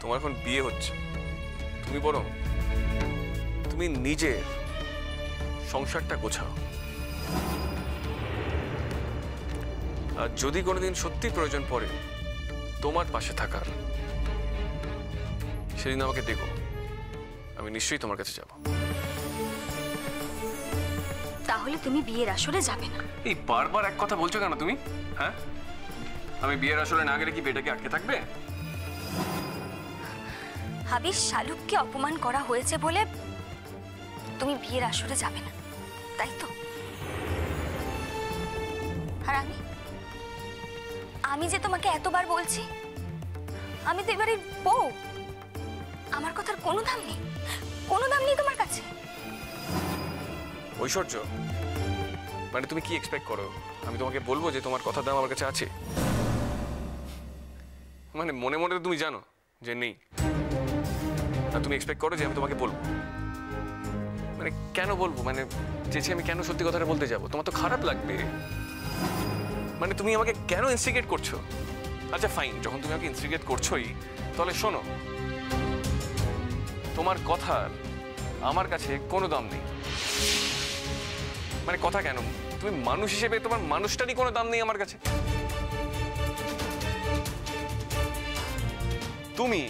তোমার এখন বিয়ে হচ্ছে, তুমি বরং তুমি নিজের সংসারটা গোছাও। আর যদি কোনোদিন সত্যি প্রয়োজন পড়ে তোমার পাশে থাকার, সেদিন আমাকে দেখো, আমি নিশ্চয়ই তোমার কাছে যাব। তাহলে তুমি বিয়ের আসরে যাবে না? এই বারবার এক কথা বলছো কেন তুমি? হ্যাঁ, আমি বিয়ের আসরে না গেলে কি পেটে আটকে থাকবে? হাবিব, শালুককে অপমান করা হয়েছে বলে তুমি বিয়ের আসরে যাবে না, তাই তো? আর আমি যে তোমাকে এতবার বলছি, আমি তো এবারে বউ, আমার কথার কোনো দাম নেই, কোনো দাম নেই তোমার কাছে। ঐশ্বর্য, মানে তুমি কি এক্সপেক্ট করো আমি তোমাকে বলবো যে তোমার কথার দাম আমার কাছে আছে? মানে মনে মনে তুমি জানো যে নেই, আর তুমি এক্সপেক্ট করো যে আমি তোমাকে বলবো। মানে কেন বলবো? মানে চেয়েছি আমি কেন সত্যি কথাটা বলতে যাবো? তোমার তো খারাপ লাগবে। মানে তুমি আমাকে কেন ইনস্টিগেট করছো? আচ্ছা ফাইন, যখন তুমি আমাকে ইনস্টিগেট করছোই, তাহলে শোনো, তোমার কথার আমার কাছে কোনো দাম নেই। মানে কথা কেন, তুমি মানুষ হিসেবে তোমার মানুষটারই কোনো দাম নেই আমার কাছে। তুমি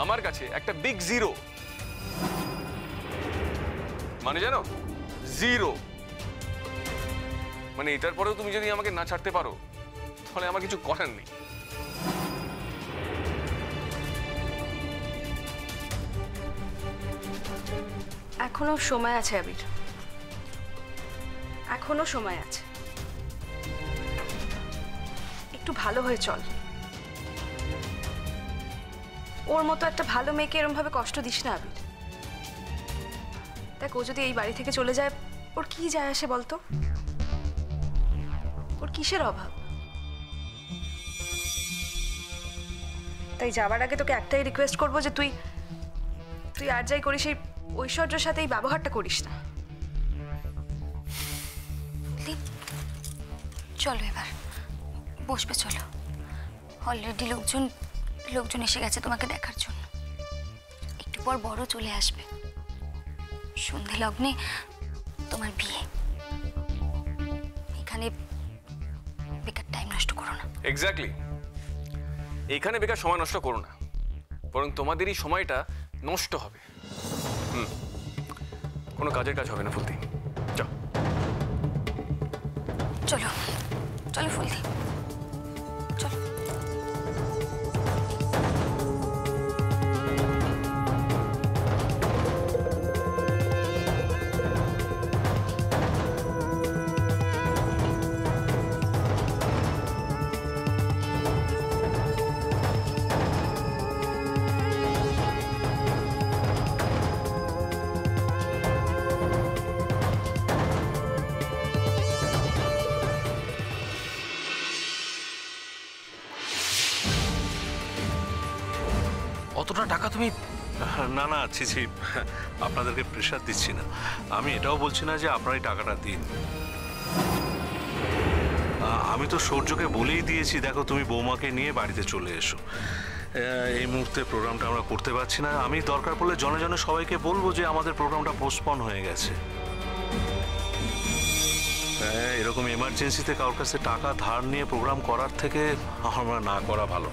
আমার কাছে একটা বিগ জিরো, মানে জানো, জিরো। মানে এটার পরেও তুমি যদি আমাকে না ছাড়তে পারো, তাহলে আমার কিছু করার নেই। এখনো সময় আছে আবির, এখনো সময় আছে, একটু ভালো হয়ে চল। ওর মতো একটা ভালো মেয়েকে এরম ভাবে কষ্ট দিস না আবির। দেখ, ও যদি এই বাড়ি থেকে চলে যায়, ওর কি যায় আসে বলতো? ওর কিসের অভাব? তাই যাবার আগে তোকে একটাই রিকোয়েস্ট করবো যে তুই আর যাই করিস, এই ঐশ্বর্যের সাথে এই ব্যবহারটা করিস না। চলো এবার বসবে, চলো। অলরেডি লোকজন এসে গেছে তোমাকে দেখার জন্য। একটু পর বড় চলে আসবে, সন্ধে লগ্নে তোমার বিয়ে। এখানে বেকার টাইম নষ্ট করো না। এক্স্যাক্টলি, এখানে বেকার সময় নষ্ট করো না, বরং তোমাদেরই সময়টা নষ্ট হবে। কোনো কাজের কাজ হবে না ফুলদি। যাও, চলো চলো ফুলদি, চলো। অতটা টাকা তুমি? না না, ছি, আপনাদেরকে প্রেশার দিচ্ছি না। আমি এটাও বলছি না যে আপনারাই টাকাটা দিন। আমি তো সূর্যকে বলেই দিয়েছি, দেখো তুমি বৌমাকে নিয়ে বাড়িতে চলে এসো। এই মুহূর্তে প্রোগ্রামটা আমরা করতে পারছি না। আমি দরকার পড়লে জনে জনে সবাইকে বলবো যে আমাদের প্রোগ্রামটা পোস্টপন হয়ে গেছে। এরকম এমার্জেন্সিতে কারোর কাছে টাকা ধার নিয়ে প্রোগ্রাম করার থেকে আমরা না করা ভালো।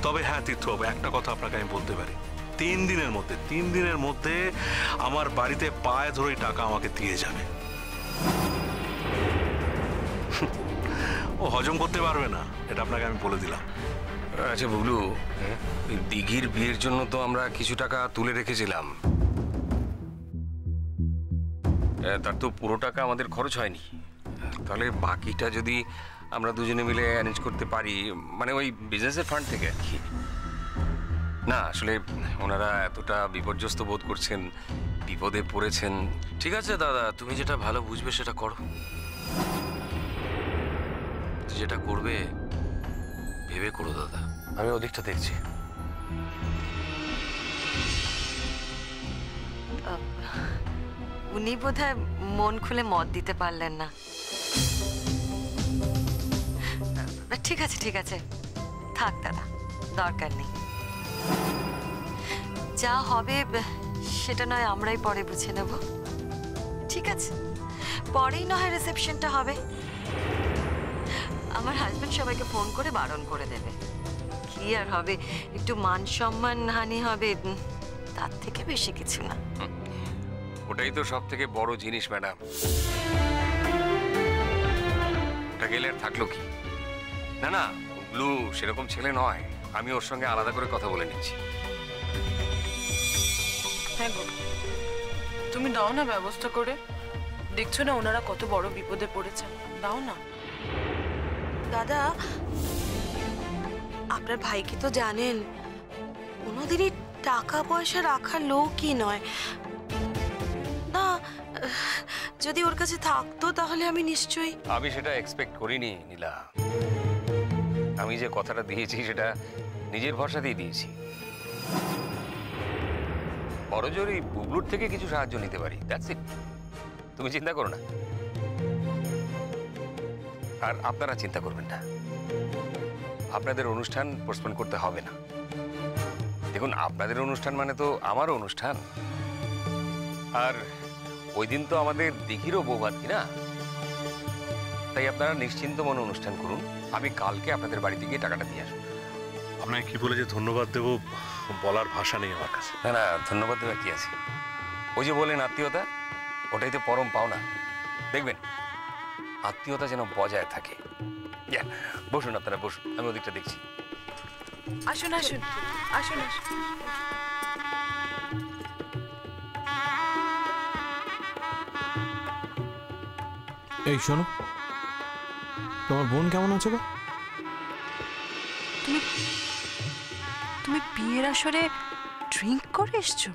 তবে হ্যাঁ তীর্থবাবু, একটা কথা আপনাকে আমি বলতে পারি, 3 দিনের মধ্যে আমার বাড়িতে পায়ে ধরে টাকা আমাকে দিয়ে যাবে। ও হজম করতে পারবে না, এটা আপনাকে আমি বলে দিলাম। আচ্ছা বুবলু, দিঘির বিয়ের জন্য তো আমরা কিছু টাকা তুলে রেখেছিলাম, তার তো পুরো টাকা আমাদের খরচ হয়নি। তাহলে বাকিটা যদি আমরা দুজনে মিলে অ্যারেঞ্জ করতে পারি, মানে ওই বিজনেসের ফান্ড থেকে আর কি। না আসলে ওনারা এতটা বিপর্যস্ত বোধ করছেন, বিপদে পড়েছেন। ঠিক আছে দাদা, তুমি যেটা ভালো বুঝবে সেটা করো, যেটা করবে ভেবে করো দাদা, আমি ওদিকটা দেখছি। উনি বোধহয় মন খুলে মত দিতে পারলেন না। ঠিক আছে থাক দাদা, দরকার নেই। যা হবে সেটা নয় আমরাই পরে বুঝে নেব। ঠিক আছে, পরেই না হয় রিসেপশনটা হবে। আমার হাজবেন্ড সবাইকে ফোন করে বারণ করে দেবে। কি আর হবে, একটু মান সম্মান হানি হবে, তার থেকে বেশি কিছু না। ওটাই তো সব থেকে বড় জিনিস ম্যাডাম। ওটা গেলে আর থাকলো কি? না না, ব্লু সেরকম ছেলে নয়, আমি ওর সঙ্গে আলাদা করে কথা বলে নিচ্ছি। হ্যাঁ গো, তুমি দাও না ব্যবস্থা করে। দেখছো না ওনারা কত বড় বিপদে পড়েছেন, দাও না। দাদা, আপনার ভাইকে তো জানেন, কোনোদিনই টাকা পয়সা রাখার লোকই নয়। না, যদি ওর কাছে থাকতো তাহলে আমি নিশ্চয়ই। আমি সেটা এক্সপেক্ট করিনি নীলা। আমি যে কথাটা দিয়েছি সেটা নিজের ভরসাতেই দিয়েছি। বড় জোর এই বুবলুর থেকে কিছু সাহায্য নিতে পারি, দ্যাটস ইট। তুমি চিন্তা করো না, আর আপনারা চিন্তা করবেন না। আপনাদের অনুষ্ঠান পোস্টপোন করতে হবে না। দেখুন, আপনাদের অনুষ্ঠান মানে তো আমারও অনুষ্ঠান, আর ওই দিন তো আমাদের দিঘিরও বৌভাত, কি না? তাই আপনারা নিশ্চিন্ত মনে অনুষ্ঠান করুন। আমি কালকে আপনাদের বাড়িতে গিয়ে টাকাটা দিয়ে আসবো। আপনাকে কি বলে যে ধন্যবাদ দেবো বলার ভাষা নেই আমার কাছে। না না, ধন্যবাদ দেওয়ার কি আছে? ওই যে বলেন আত্মীয়তা, ওটাই তো পরম পাওনা। দেখবেন আত্মীয়তা যেন বজায় থাকে। বসুন আপনারা, বসুন, আমি ওদিকটা দেখছি। আসুন আসুন আসুন আসুন। এই শোনো, তোমার বোন কেমন আছে গো? তুমি বিয়ের আসরে ড্রিঙ্ক করে এসছো?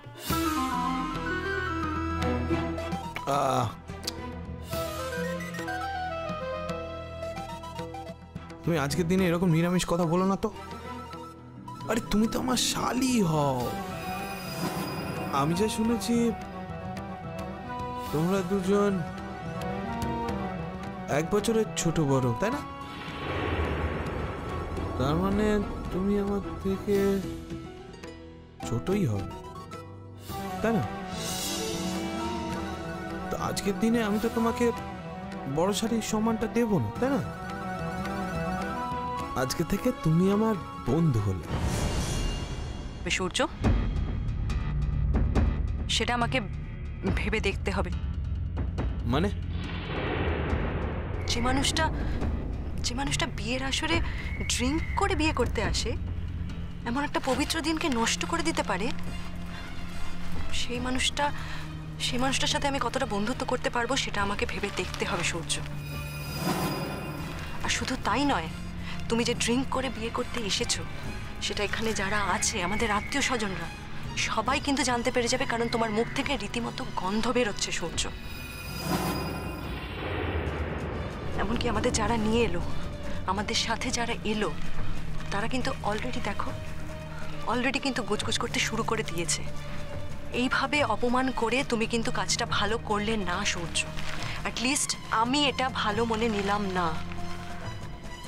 তুমি আজকের দিনে এরকম নিরামিষ কথা বলো না তো। আরে তুমি তো আমার শালি হও। আমি যা শুনেছি তোমরা দুজন 1 বছরের ছোট বড়, তাই না? তার মানে তুমি আমার থেকে ছোটই হবে, তাই না? তো আজকের দিনে আমি তো তোমাকে বড় শালীর সম্মানটা দেবো না, তাই না? আজকে থেকে তুমি আমার বন্ধু হলে। সূর্য, সেটা আমাকে ভেবে দেখতে হবে। মানে? যে মানুষটা বিয়ের আসরে ড্রিঙ্ক করে বিয়ে করতে আসে, এমন একটা পবিত্র দিনকে নষ্ট করে দিতে পারে, সেই মানুষটার সাথে আমি কতটা বন্ধুত্ব করতে পারবো সেটা আমাকে ভেবে দেখতে হবে সূর্য। আর শুধু তাই নয়, তুমি যে ড্রিঙ্ক করে বিয়ে করতে এসেছো সেটা এখানে যারা আছে আমাদের আত্মীয় স্বজনরা সবাই কিন্তু জানতে পেরে যাবে, কারণ তোমার মুখ থেকে রীতিমতো গন্ধ বেরোচ্ছে সূর্য। এমনকি আমাদের যারা নিয়ে এলো, আমাদের সাথে যারা এলো, তারা কিন্তু অলরেডি কিন্তু গুজগুজ করতে শুরু করে দিয়েছে। এইভাবে অপমান করে তুমি কিন্তু কাজটা ভালো করলে না সূর্য। অ্যাটলিস্ট আমি এটা ভালো মনে নিলাম না।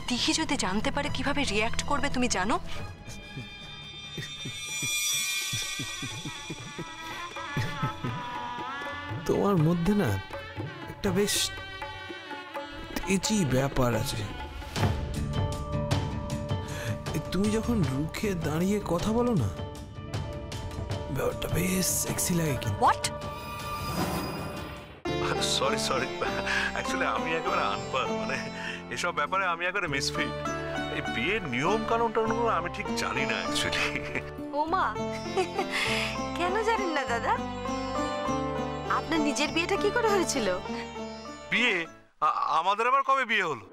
তিহি যদি জানতে পারে কিভাবে রিয়্যাক্ট করবে তুমি জানো? তোমার মধ্যে না একটা বেশ তেজি ব্যাপার আছে। তুমি যখন রুখে দাঁড়িয়ে কথা বলো না, ব্যাপারটা বেশ সেক্সি লাগে। কিন্তু হোয়াট? সরি অ্যাকচুয়ালি আমি একেবারে আনপার, মানে এসব ব্যাপারে আমি একেবারে মিসফিট। এই বিয়ের নিয়ম কানুনটা আমি ঠিক জানি না অ্যাকচুয়ালি। ওমা, কেন জানেন না দাদা? আপনার নিজের বিয়েটা কি করে হয়েছিল? বিয়ে? আমাদের আবার কবে বিয়ে হলো?